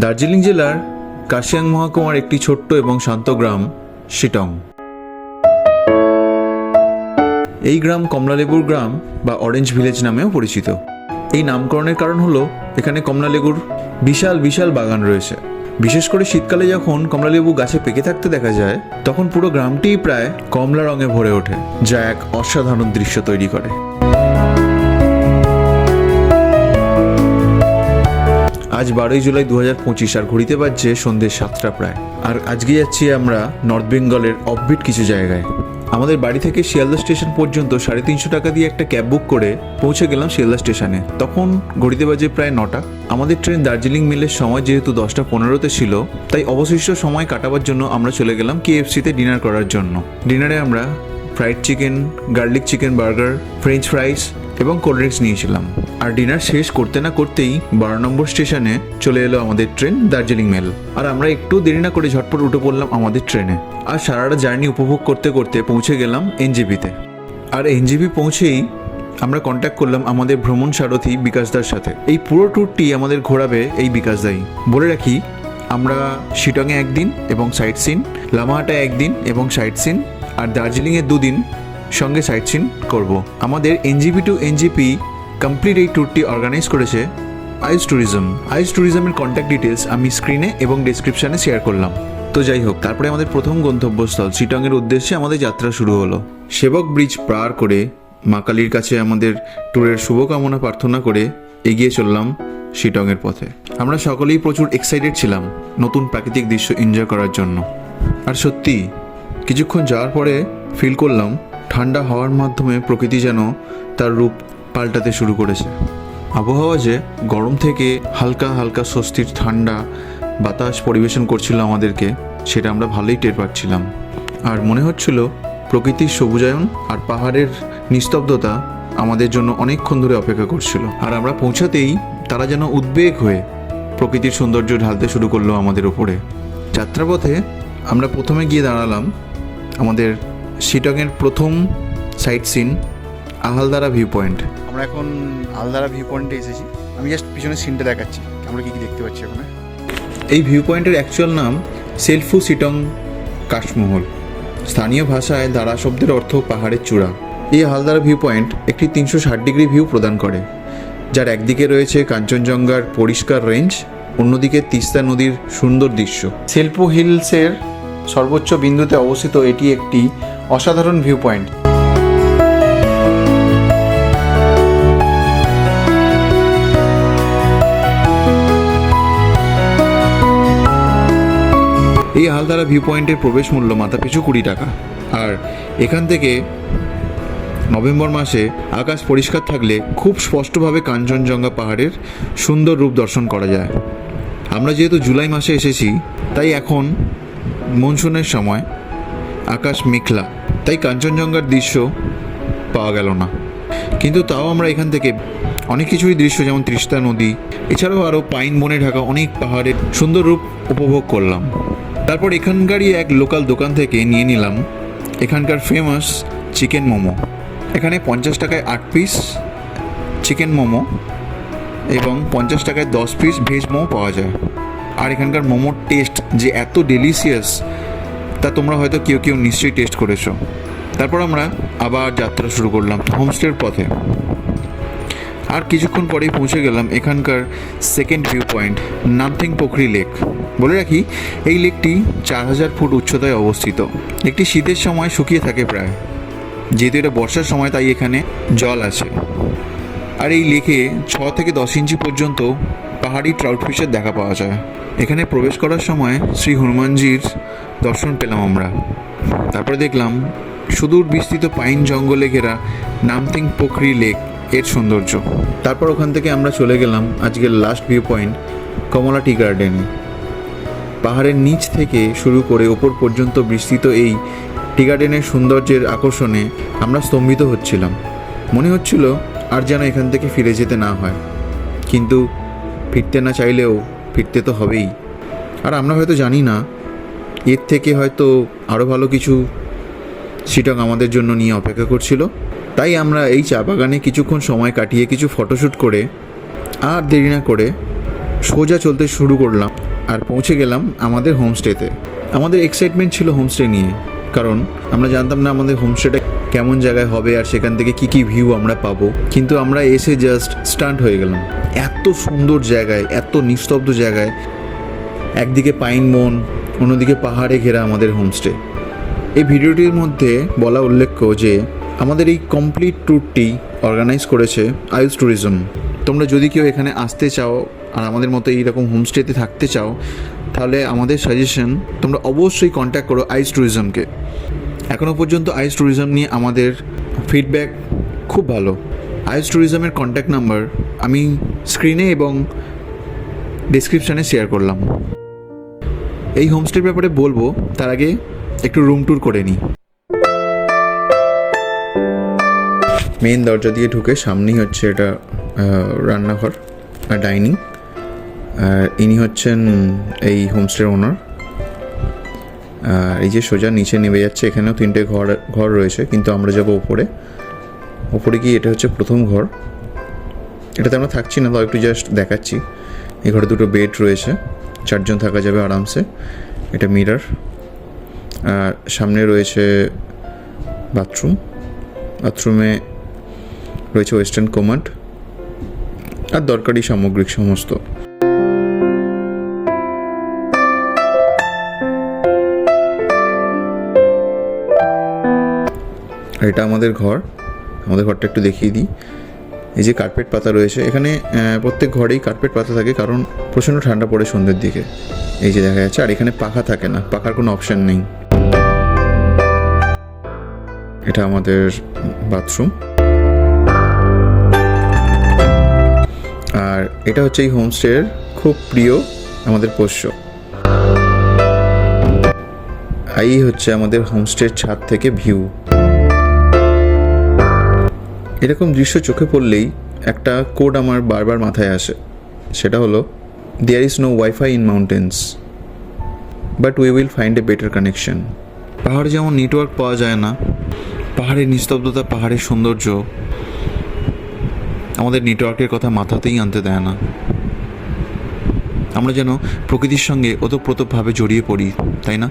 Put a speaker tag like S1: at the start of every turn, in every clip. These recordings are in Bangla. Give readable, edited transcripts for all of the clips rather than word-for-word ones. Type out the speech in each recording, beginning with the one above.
S1: দার্জিলিং জেলার কাশিয়াং মহকুমার একটি ছোট্ট এবং শান্ত গ্রাম শিটং। এই গ্রাম কমলালেবুর গ্রাম বা অরেঞ্জ ভিলেজ নামেও পরিচিত। এই নামকরণের কারণ হলো এখানে কমলালেবুর বিশাল বিশাল বাগান রয়েছে। বিশেষ করে শীতকালে যখন কমলালেবু গাছে পেকে থাকতে দেখা যায়, তখন পুরো গ্রামটিই প্রায় কমলা রঙে ভরে ওঠে, যা এক অসাধারণ দৃশ্য তৈরি করে। আজ 12ই জুলাই 2025 আর ঘড়িতে বাজছে সন্ধ্যে 7টা প্রায়। আর আজকে যাচ্ছি আমরা নর্থ বেঙ্গলের অফবিট কিছু জায়গায়। আমাদের বাড়ি থেকে শিয়ালদা স্টেশন পর্যন্ত 350 টাকা দিয়ে একটা ক্যাব বুক করে পৌঁছে গেলাম শিয়ালদা স্টেশনে। তখন ঘড়িতে বাজে প্রায় 9টা। আমাদের ট্রেন দার্জিলিং মেলের সময় যেহেতু 10টা 15তে ছিল, তাই অবশিষ্ট সময় কাটাবার জন্য আমরা চলে গেলাম KFCতে ডিনার করার জন্য। ডিনারে আমরা fried chicken, garlic chicken burger, French fries এবং কোল্ড ড্রিঙ্কস নিয়েছিলাম। আর ডিনার শেষ করতে না করতেই 12 নম্বর স্টেশনে চলে এলো আমাদের ট্রেন দার্জিলিং মেল। আর আমরা একটু দেরি না করে ঝটপট উঠে পড়লাম আমাদের ট্রেনে। আর সারাটা জার্নি উপভোগ করতে করতে পৌঁছে গেলাম NJPতে। আর NJP পৌঁছেই আমরা কন্ট্যাক্ট করলাম আমাদের ভ্রমণ সারথী বিকাশদার সাথে। এই পুরো ট্যুরটি আমাদের ঘোরাবে এই বিকাশদাই। বলে রাখি, আমরা শিটংয়ে একদিন এবং সাইট সিন, লামাহাটায় একদিন এবং সাইট সিন, আর দার্জিলিংয়ে 2 দিন সঙ্গে সাইট সিন করব। আমাদের NJP টু NJP কমপ্লিট এই ট্যুরটি অর্গানাইজ করেছে আইস ট্যুরিজম। আইস ট্যুরিজমের কন্ট্যাক্ট ডিটেলস আমি স্ক্রিনে এবং ডেসক্রিপশানে শেয়ার করলাম। তো যাই হোক, তারপরে আমাদের প্রথম গন্তব্যস্থল শিটংয়ের উদ্দেশ্যে আমাদের যাত্রা শুরু হলো। সেবক ব্রিজ পার করে মা কালীর কাছে আমাদের ট্যুরের শুভকামনা প্রার্থনা করে এগিয়ে চললাম শিটংয়ের পথে। আমরা সকলেই প্রচুর এক্সাইটেড ছিলাম নতুন প্রাকৃতিক দৃশ্য এনজয় করার জন্য। আর সত্যি কিছুক্ষণ যাওয়ার পরে ফিল করলাম ঠান্ডা হাওয়ার মাধ্যমে প্রকৃতি যেন তার রূপ পাল্টাতে শুরু করেছে। আবহাওয়া যে গরম থেকে হালকা হালকা স্বস্তির ঠান্ডা বাতাস পরিবেশন করছিল আমাদেরকে, সেটা আমরা ভালোই টের পাচ্ছিলাম। আর মনে হচ্ছিল প্রকৃতির সবুজায়ন আর পাহাড়ের নিস্তব্ধতা আমাদের জন্য অনেকক্ষণ ধরে অপেক্ষা করছিল। আর আমরা পৌঁছাতেই তারা যেন উদ্বেগ হয়ে প্রকৃতির সৌন্দর্য ঢালতে শুরু করলো আমাদের উপরে। যাত্রাপথে আমরা প্রথমে গিয়ে দাঁড়ালাম আমাদের শিটংয়ের প্রথম সাইট সিন আহালদারা ভিউ পয়েন্ট। আমরা এখন আহালদারা ভিউ পয়েন্টে এসেছি। আমি জাস্ট পিছনে সিনটা দেখাচ্ছি আমরা কি কি দেখতে পাচ্ছি ওখানে। এই ভিউ পয়েন্টের অ্যাকচুয়াল নাম সেলফু শিটং কাশমহল। স্থানীয় ভাষায় দাঁড়া শব্দের অর্থ পাহাড়ের চূড়া। এই আহালদারা ভিউ পয়েন্ট একটি 360 ডিগ্রি ভিউ প্রদান করে, যার একদিকে রয়েছে কাঞ্চনজঙ্ঘার পরিষ্কার রেঞ্জ, অন্যদিকে তিস্তা নদীর সুন্দর দৃশ্য। সেলফু হিলসের সর্বোচ্চ বিন্দুতে অবস্থিত এটি একটি অসাধারণ ভিউ পয়েন্ট। এই আহালদারা ভিউ পয়েন্টের প্রবেশ মূল্য মাথাপিছু 20 টাকা। আর এখান থেকে নভেম্বর মাসে আকাশ পরিষ্কার থাকলে খুব স্পষ্টভাবে কাঞ্চনজঙ্ঘা পাহাড়ের সুন্দর রূপ দর্শন করা যায়। আমরা যেহেতু জুলাই মাসে এসেছি, তাই এখন মনসুনের সময়, আকাশ মেঘলা, তাই কাঞ্চনজঙ্ঘার দৃশ্য পাওয়া গেল না। কিন্তু তাও আমরা এখান থেকে অনেক কিছুই দৃশ্য, যেমন তিস্তা নদী, এছাড়াও আরও পাইন বনে ঢাকা অনেক পাহাড়ের সুন্দর রূপ উপভোগ করলাম। তারপর এখানকারই এক লোকাল দোকান থেকে নিয়ে নিলাম এখানকার ফেমাস চিকেন মোমো। এখানে 50 টাকায় 8 পিস চিকেন মোমো এবং 50 টাকায় 10 পিস ভেজ মোমো পাওয়া যায়। আর এখানকার মোমোর টেস্ট যে এত ডেলিশিয়াস, তা তোমরা হয়তো কেউ কেউ নিশ্চয়ই টেস্ট করেছো। তারপর আমরা আবার যাত্রা শুরু করলাম হোমস্টের পথে। আর কিছুক্ষণ পরেই পৌঁছে গেলাম এখানকার second view point Namthing Pokhri lake. বলে রাখি, এই লেকটি 4000 ফুট উচ্চতায় অবস্থিত। একটি শীতের সময় শুকিয়ে থাকে প্রায়, যেহেতু এটা বর্ষার সময় তাই এখানে জল আছে। আর এই লেকে 6 থেকে 10 ইঞ্চি পর্যন্ত পাহাড়ি ট্রাউট ফিশের দেখা পাওয়া যায়। এখানে প্রবেশ করার সময় শ্রী হনুমানজির দর্শন পেলাম আমরা। তারপরে দেখলাম সুদূর বিস্তৃত পাইন জঙ্গলে ঘেরা নামথিং পোখরি লেক এর সৌন্দর্য। তারপর ওখান থেকে আমরা চলে গেলাম আজকের লাস্ট ভিউ পয়েন্ট কমলা টি গার্ডেনে। পাহাড়ের নিচ থেকে শুরু করে ওপর পর্যন্ত বিস্তৃত এই টি গার্ডেনের সৌন্দর্যের আকর্ষণে আমরা স্তম্ভিত হচ্ছিলাম। মনে হচ্ছিল আর যেন এখান থেকে ফিরে যেতে না হয়, কিন্তু ফিরতে না চাইলেও ফিরতে তো হবেই। আর আমরা হয়তো জানি না, এর থেকে হয়তো আরও ভালো কিছু শিটং আমাদের জন্য নিয়ে অপেক্ষা করছিল। তাই আমরা এই চা বাগানে কিছুক্ষণ সময় কাটিয়ে কিছু ফটোশ্যুট করে আর দেরি না করে সোজা চলতে শুরু করলাম আর পৌঁছে গেলাম আমাদের হোমস্টেতে। আমাদের এক্সাইটমেন্ট ছিল হোমস্টে নিয়ে, কারণ আমরা জানতাম না আমাদের হোমস্টেটা কেমন জায়গায় হবে আর সেখান থেকে কি কি ভিউ আমরা পাবো। কিন্তু আমরা এসে জাস্ট স্টান্ট হয়ে গেলাম। এত সুন্দর জায়গায়, এত নিস্তব্ধ জায়গায়, একদিকে পাইন বন, অন্যদিকে পাহাড়ে ঘেরা আমাদের হোমস্টে। এই ভিডিওটির মধ্যে বলা উল্লেখ্য যে আমাদের এই কমপ্লিট ট্যুরটি অর্গানাইজ করেছে আয়ুষ ট্যুরিজম। তোমরা যদি কেউ এখানে আসতে চাও আর আমাদের মতো এইরকম হোমস্টেতে থাকতে চাও, তাহলে আমাদের সাজেশন তোমরা অবশ্যই কন্ট্যাক্ট করো আয়ুষ ট্যুরিজমকে। এখনও পর্যন্ত আয়ুষ ট্যুরিজম নিয়ে আমাদের ফিডব্যাক খুব ভালো। আয়ুষ ট্যুরিজমের কন্ট্যাক্ট নাম্বার আমি স্ক্রিনে এবং ডিসক্রিপশানে শেয়ার করলাম। এই হোমস্টের ব্যাপারে বলবো, তার আগে একটু রুম ট্যুর করে নিই। মেন দরজা দিয়ে ঢুকে সামনেই হচ্ছে এটা রান্নাঘর আর ডাইনিং। আর ইনি হচ্ছেন এই হোমস্টের ওনার। আর এই যে সোজা নিচে নেমে যাচ্ছে, এখানেও 3টে ঘর রয়েছে, কিন্তু আমরা যাবো ওপরে গিয়ে এটা হচ্ছে প্রথম ঘর। এটাতে আমরা থাকছি না, তাও একটু জাস্ট দেখাচ্ছি। এই ঘরে 2টো বেড রয়েছে, 4 জন থাকা যাবে আরামসে। এটা মিরর। আর সামনে রয়েছে বাথরুমে রয়েছে ওয়েস্টার্ন কমান্ড আর দরকারি সামগ্রিক সমস্ত। আর এটা আমাদের ঘরটা একটু দেখিয়ে দিই। এই যে কার্পেট পাতা রয়েছে এখানে, প্রত্যেক ঘরেই কার্পেট পাতা থাকে, কারণ প্রচণ্ড ঠান্ডা পড়ে সন্ধ্যের দিকে। এই যে দেখা যাচ্ছে। আর এখানে পাখা থাকে না, পাখার কোনো অপশান নেই। এটা আমাদের বাথরুম। আর এটা হচ্ছে এই হোমস্টের খুব প্রিয় আমাদের পোষ্য। এই হচ্ছে আমাদের হোমস্টের ছাদ থেকে ভিউ। এরকম দৃশ্য চোখে পড়লেই একটা কোড আমার বারবার মাথায় আসে, সেটা হলো there is no wifi in mountains, but we will find a better connection. পাহাড়ে যেমন নেটওয়ার্ক পাওয়া যায় না, পাহাড়ের নিস্তব্ধতা, পাহাড়ের সৌন্দর্য আমাদের নেটওয়ার্কের কথা মাথাতেই আনতে দেয় না। আমরা যেন প্রকৃতির সঙ্গে ওতপ্রোতভাবে জড়িয়ে পড়ি, তাই না?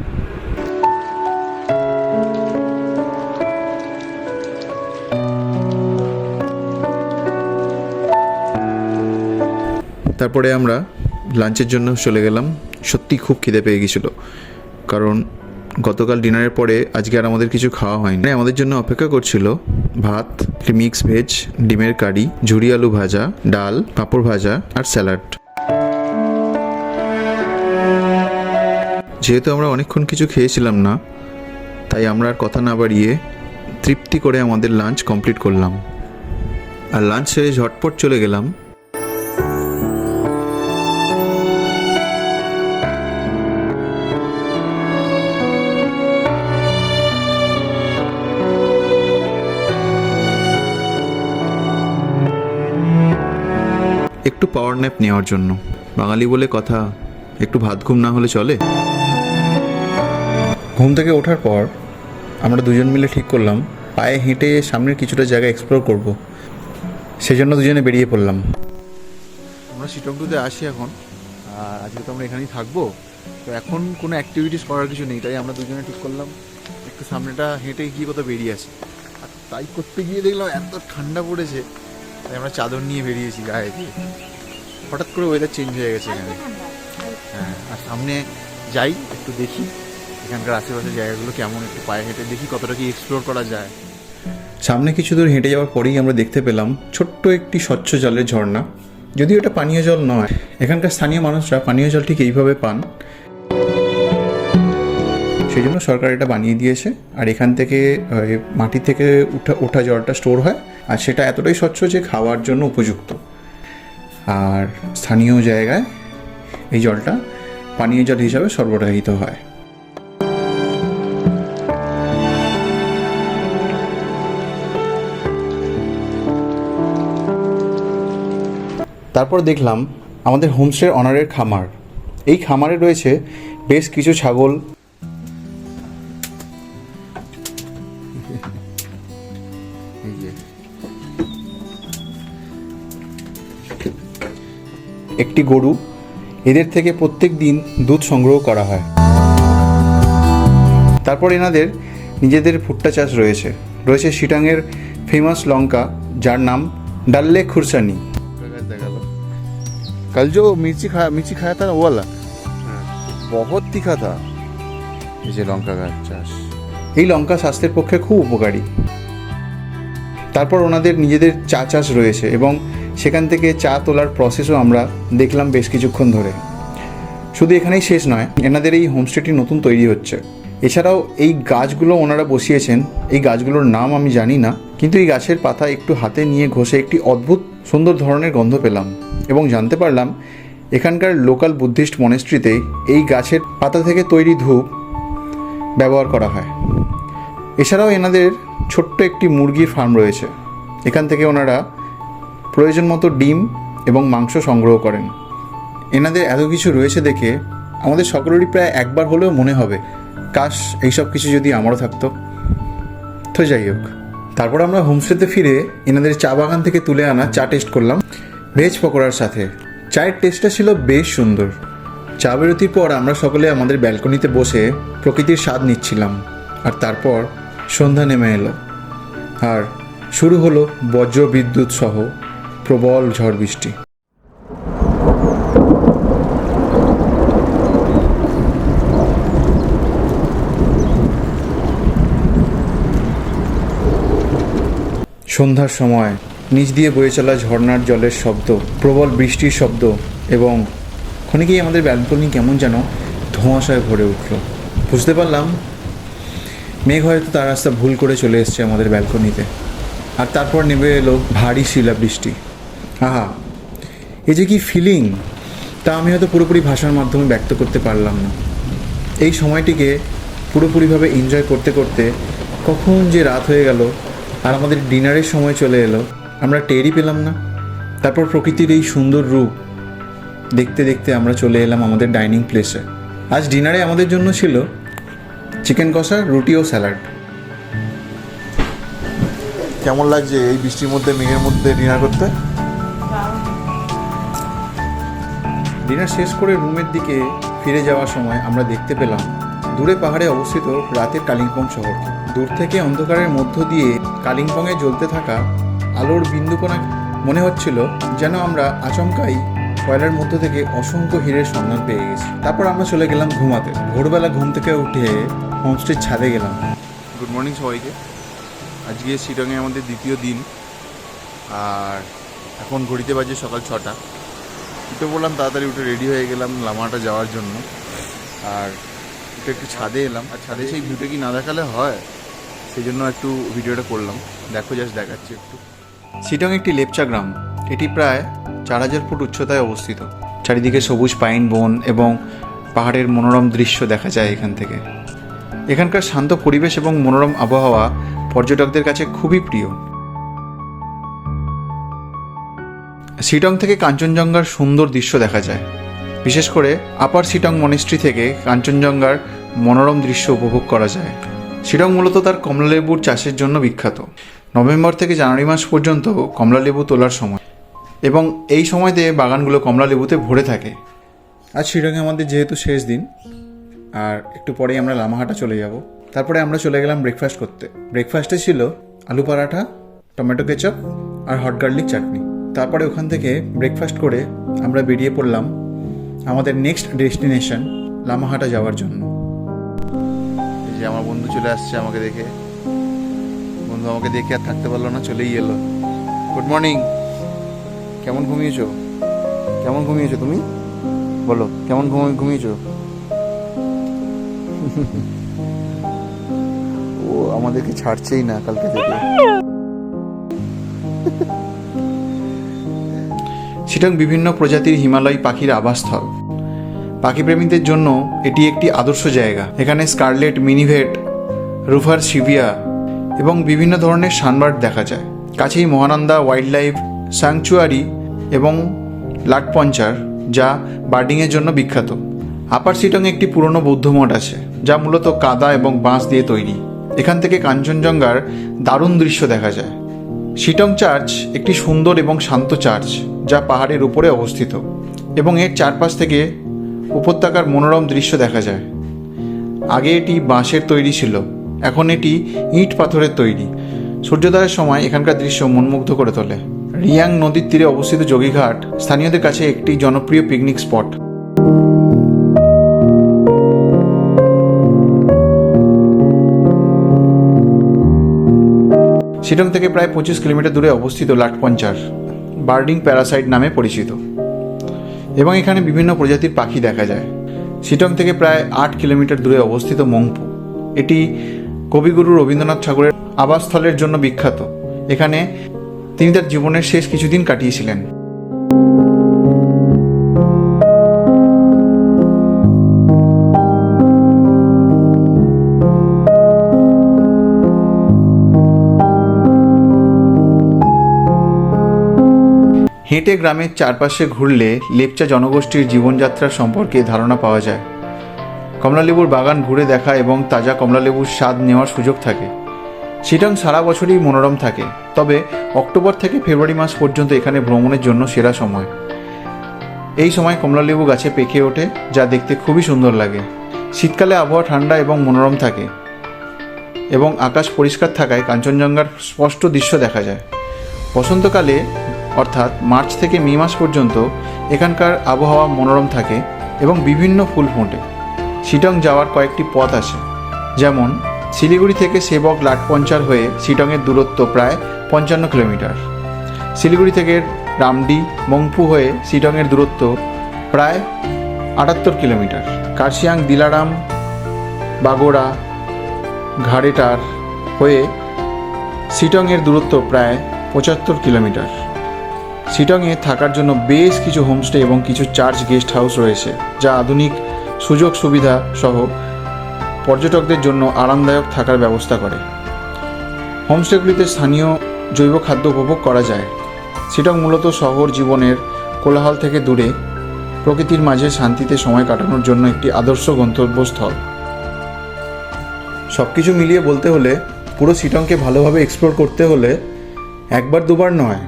S1: তারপরে আমরা লাঞ্চের জন্য চলে গেলাম। সত্যি খুব খিদে পেয়ে গেছিলো, কারণ গতকাল ডিনারের পরে আজকে আর আমাদের কিছু খাওয়া হয়নি। আমাদের জন্য অপেক্ষা করছিল ভাত, মিক্স ভেজ, ডিমের কারি, ঝুরি আলু ভাজা, ডাল, পাঁপড় ভাজা আর স্যালাড। যেহেতু আমরা অনেকক্ষণ কিছু খেয়েছিলাম না, তাই আমরা আর কথা না বাড়িয়ে তৃপ্তি করে আমাদের লাঞ্চ কমপ্লিট করলাম। আর লাঞ্চ সেরে ঝটপট চলে গেলাম একটু পাওয়ার ন্যাপ নেওয়ার জন্য। বাঙালি বলে কথা, একটু ভাত ঘুম না হলে চলে। ঘুম থেকে ওঠার পর আমরা দুজন মিলে ঠিক করলাম পায়ে হেঁটে সামনের কিছুটা জায়গা এক্সপ্লোর করব। সেজন্য দুজনে বেরিয়ে পড়লাম। আমরা সিটংটুতে আসি এখন, আর আজকে তো আমরা এখানেই থাকবো। তো এখন কোনো অ্যাক্টিভিটিস করার কিছু নেই, তাই আমরা দুজনে ঠিক করলাম একটু সামনেটা হেঁটে গিয়ে কোথাও বেরিয়ে আসি। আর তাই করতে গিয়ে দেখলাম এত ঠান্ডা পড়েছে, তাই আমরা চাদর নিয়ে বেরিয়েছি গায়ে দিয়ে। হঠাৎ করে ওয়েদার চেঞ্জ হয়ে গেছে এখানে। হ্যাঁ, আর সামনে যাই একটু দেখি এখানকার আশেপাশের জায়গাগুলো কেমন, একটু পায়ে হেঁটে দেখি কতটা কি এক্সপ্লোর করা যায়। সামনে কিছু দূর হেঁটে যাওয়ার পরেই আমরা দেখতে পেলাম ছোট্ট একটি স্বচ্ছ জলের ঝর্ণা। যদিও এটা পানীয় জল নয়, এখানকার স্থানীয় মানুষরা পানীয় জল ঠিক এইভাবে পান, সেই জন্য সরকার এটা বানিয়ে দিয়েছে। আর এখান থেকে মাটি থেকে ওঠা জলটা স্টোর হয়, আর সেটা এতটাই স্বচ্ছ যে খাওয়ার জন্য উপযুক্ত। আর স্থানীয় জায়গায় এই জলটা পানীয় জল হিসাবে সরবরাহিত হয়। তারপর দেখলাম আমাদের হোমস্টের অনারের খামার। এই খামারে রয়েছে বেশ কিছু ছাগল, একটি গরু এদের থেকে প্রত্যেক দিন দুধ সংগ্রহ করা হয়। তারপর এনাদের নিজেদের ভুট্টা চাষ রয়েছে শিটংয়ের ফেমাস লঙ্কা, যার নাম ডাল্লে খুরসানি। कल जो मिर्ची खाया था ना वो वाला बहुत तीखा था। এই যে লঙ্কা গাছ চাষ, এই লঙ্কা স্বাস্থ্যের পক্ষে খুব উপকারী। তারপর ওনাদের নিজেদের চা চাষ রয়েছে এবং সেখান থেকে চা তোলার প্রসেসও আমরা দেখলাম বেশ কিছুক্ষণ ধরে। শুধু এখানেই শেষ নয়, এনাদের এই হোমস্টেটি নতুন তৈরি হচ্ছে। এছাড়াও এই গাছগুলো ওনারা বসিয়েছেন, এই গাছগুলোর নাম আমি জানি না, কিন্তু এই গাছের পাতা একটু হাতে নিয়ে ঘষে একটি অদ্ভুত সুন্দর ধরনের গন্ধ পেলাম এবং জানতে পারলাম এখানকার লোকাল বুদ্ধিস্ট মনেস্ট্রিতে এই গাছের পাতা থেকে তৈরি ধূপ ব্যবহার করা হয়। এছাড়াও এনাদের ছোট্ট একটি মুরগির ফার্ম রয়েছে, এখান থেকে ওনারা প্রয়োজন মতো ডিম এবং মাংস সংগ্রহ করেন। এনাদের এত কিছু রয়েছে দেখে আমাদের সকলেরই প্রায় একবার হলেও মনে হবে কাশ এইসব কিছু যদি আমারও থাকতো। তো যাই হোক, তারপর আমরা হোমস্টেতে ফিরে এনাদের চা বাগান থেকে তুলে আনা চা টেস্ট করলাম ভেজ পকোড়ার সাথে। চায়ের টেস্টটা ছিল বেশ সুন্দর। চা বিরতির পর আমরা সকলে আমাদের ব্যালকনিতে বসে প্রকৃতির স্বাদ নিচ্ছিলাম। আর তারপর সন্ধ্যা নেমে এলো আর শুরু হলো বজ্র বিদ্যুৎ সহ প্রবল ঝড় বৃষ্টি। সন্ধ্যার সময় নিচ দিয়ে বয়ে চলা ঝর্ণার জলের শব্দ, প্রবল বৃষ্টির শব্দ এবং ক্ষণিকেই আমাদের ব্যালকনি কেমন যেন ধোঁয়াশায় ভরে উঠল। বুঝতে পারলাম মেঘ হয়তো তার রাস্তা ভুল করে চলে এসছে আমাদের ব্যালকনিতে। আর তারপর নেমে এলো ভারী শিলাবৃষ্টি। আহা, এই যে কি ফিলিং, তা আমি হয়তো পুরোপুরি ভাষার মাধ্যমে ব্যক্ত করতে পারলাম না। এই সময়টিকে পুরোপুরিভাবে এনজয় করতে করতে কখন যে রাত হয়ে গেল আর আমাদের ডিনারের সময় চলে এলো আমরা টেরই পেলাম না। তারপর প্রকৃতির এই সুন্দর রূপ দেখতে দেখতে আমরা চলে এলাম আমাদের ডাইনিং প্লেসে। আজ ডিনারে আমাদের জন্য ছিল চিকেন কষা, রুটি ও স্যালাড। কেমন লাগছে এই বৃষ্টির মধ্যে, মেঘের মধ্যে ডিনার করতে? ডিনার শেষ করে রুমের দিকে ফিরে যাওয়ার সময় আমরা দেখতে পেলাম দূরে পাহাড়ে অবস্থিত রাতের কালিম্পং শহরকে। দূর থেকে অন্ধকারের মধ্য দিয়ে কালিম্পংয়ে জ্বলতে থাকা আলোর বিন্দুকণা মনে হচ্ছিল যেন আমরা আচমকাই কয়লার মধ্য থেকে অসংখ্য হীরের সন্ধান পেয়ে গেছি। তারপর আমরা চলে গেলাম ঘুমাতে। ভোরবেলা ঘুম থেকে উঠে হোমস্টের ছাদে গেলাম। গুড মর্নিং সবাইকে। আজকে শিলংয়ে আমাদের দ্বিতীয় দিন আর এখন ঘড়িতে বাজে সকাল 6টা। উঠে বললাম তাড়াতাড়ি উঠে রেডি হয়ে গেলাম লামাটা যাওয়ার জন্য। আর একটু ছাদে এলাম, আর ছাদে সেই ভিউটা কি না দেখালে হয়, সেই জন্য একটু ভিডিওটা করলাম। দেখো, জাস্ট দেখাচ্ছি একটু। শিলং একটি লেপচা গ্রাম। এটি প্রায় 4000 ফুট উচ্চতায় অবস্থিত। চারিদিকে সবুজ পাইন বন এবং পাহাড়ের মনোরম দৃশ্য দেখা যায় এখান থেকে। এখানকার শান্ত পরিবেশ এবং মনোরম আবহাওয়া পর্যটকদের কাছে খুবই প্রিয়। শিলং থেকে কাঞ্চনজঙ্ঘার সুন্দর দৃশ্য দেখা যায়। বিশেষ করে আপার শিলং মনেস্ট্রি থেকে কাঞ্চনজঙ্ঘার মনোরম দৃশ্য উপভোগ করা যায়। শিলং মূলত তার কমলালেবুর চাষের জন্য বিখ্যাত। নভেম্বর থেকে জানুয়ারি মাস পর্যন্ত কমলালেবু তোলার সময় এবং এই সময়তে বাগানগুলো কমলালেবুতে ভরে থাকে। আজ শিলংয়ে আমাদের যেহেতু শেষ দিন আর একটু পরেই আমরা লামাহাটা চলে যাব। তারপরে আমরা চলে গেলাম ব্রেকফাস্ট করতে। ব্রেকফাস্টে ছিল আলু পরাঠা, টমেটো কেচাপ আর হট গার্লিক চাটনি। তারপরে ওখান থেকে ব্রেকফাস্ট করে আমরা বেরিয়ে পড়লাম আমাদের নেক্সট ডেস্টিনেশন লামাহাটা যাওয়ার জন্য। এই যে আমার বন্ধু চলে আসছে আমাকে দেখে। বন্ধু আমাকে দেখে আর থাকতে পারলো না, চলেই এলো। Good morning. কেমন ঘুমিয়েছো? কেমন ঘুমিয়েছো তুমি? বলো কেমন ঘুমিয়েছো? ও আমাদেরকে ছাড়ছেই না কালকে থেকে। শিলং বিভিন্ন প্রজাতির হিমালয় পাখির আবাসস্থল। পাখিপ্রেমীদের জন্য এটি একটি আদর্শ জায়গা। এখানে স্কারলেট, মিনিভেট, রুফার সিভিয়া এবং বিভিন্ন ধরনের সানবার্ড দেখা যায়। কাছেই মহানন্দা ওয়াইল্ড লাইফ স্যাংচুয়ারি এবং লাটপঞ্চার, যা বার্ডিংয়ের জন্য বিখ্যাত। আপার শিলংয়ে একটি পুরনো বৌদ্ধ মঠ আছে, যা মূলত কাদা এবং বাঁশ দিয়ে তৈরি। এখান থেকে কাঞ্চনজঙ্ঘার দারুণ দৃশ্য দেখা যায়। শিলং চার্চ একটি সুন্দর এবং শান্ত চার্চ, যা পাহাড়ের উপরে অবস্থিত। এবং এর চারপাশ থেকে উপত্যকার মনোরম দৃশ্য দেখা যায়। আগে এটি বাঁশের তৈরি ছিল, এখন এটি ইট পাথরের তৈরি। সূর্যোদয়ের সময় এখানকার দৃশ্য মনমুগ্ধ করে তোলে। রিয়াং নদীর তীরে অবস্থিত যোগীঘাট স্থানীয়দের কাছে একটি জনপ্রিয় পিকনিক স্পট। শিলং থেকে প্রায় 25 কিলোমিটার দূরে অবস্থিত লাটপঞ্চার বার্ডিং প্যারাসাইট নামে পরিচিত এবং এখানে বিভিন্ন প্রজাতির পাখি দেখা যায়। শিলং থেকে প্রায় 8 কিলোমিটার দূরে অবস্থিত মংপু, এটি কবিগুরু রবীন্দ্রনাথ ঠাকুরের আবাসস্থলের জন্য বিখ্যাত। এখানে তিনি তার জীবনের শেষ কিছুদিন কাটিয়েছিলেন। হেঁটে গ্রামের চারপাশে ঘুরলে লেপচা জনগোষ্ঠীর জীবনযাত্রা সম্পর্কে ধারণা পাওয়া যায়। কমলালেবুর বাগান ঘুরে দেখা এবং তাজা কমলালেবুর স্বাদ নেওয়ার সুযোগ থাকে। শিলং সারা বছরই মনোরম থাকে, তবে অক্টোবর থেকে ফেব্রুয়ারি মাস পর্যন্ত এখানে ভ্রমণের জন্য সেরা সময়। এই সময় কমলালেবু গাছে পেকে ওঠে, যা দেখতে খুবই সুন্দর লাগে। শীতকালে আবহাওয়া ঠান্ডা এবং মনোরম থাকে এবং আকাশ পরিষ্কার থাকায় কাঞ্চনজঙ্ঘার স্পষ্ট দৃশ্য দেখা যায়। বসন্তকালে অর্থাৎ মার্চ থেকে মে মাস পর্যন্ত এখানকার আবহাওয়া মনোরম থাকে এবং বিভিন্ন ফুল ফোটে। শিলং যাওয়ার কয়েকটি পথ আছে, যেমন শিলিগুড়ি থেকে সেবক লাটপঞ্চার হয়ে শিলংয়ের দূরত্ব প্রায় 55 কিলোমিটার। শিলিগুড়ি থেকে রামডি মংপু হয়ে শিলংয়ের দূরত্ব প্রায় 78 কিলোমিটার। কার্শিয়াং দিলারাম বাগোড়া ঘাড়েটার হয়ে শিলংয়ের দূরত্ব প্রায় 75 কিলোমিটার। শিলংয়ে থাকার জন্য বেশ কিছু হোমস্টে এবং কিছু চার্চ গেস্ট হাউস রয়েছে, যা আধুনিক সুযোগ সুবিধা সহ পর্যটকদের জন্য আরামদায়ক থাকার ব্যবস্থা করে। হোমস্টেগুলিতে স্থানীয় জৈব খাদ্য উপভোগ করা যায়। শিলং মূলত শহর জীবনের কোলাহল থেকে দূরে প্রকৃতির মাঝে শান্তিতে সময় কাটানোর জন্য একটি আদর্শ গন্তব্যস্থল। সব কিছু মিলিয়ে বলতে হলে পুরো শিলংকে ভালোভাবে এক্সপ্লোর করতে হলে একবার দুবার নয়,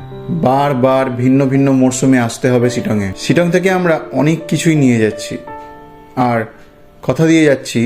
S1: বারবার ভিন্ন ভিন্ন মরশুমে আসতে হবে শিলংয়ে। শিলং থেকে আমরা অনেক কিছুই নিয়ে যাচ্ছি আর কথা দিয়ে যাচ্ছি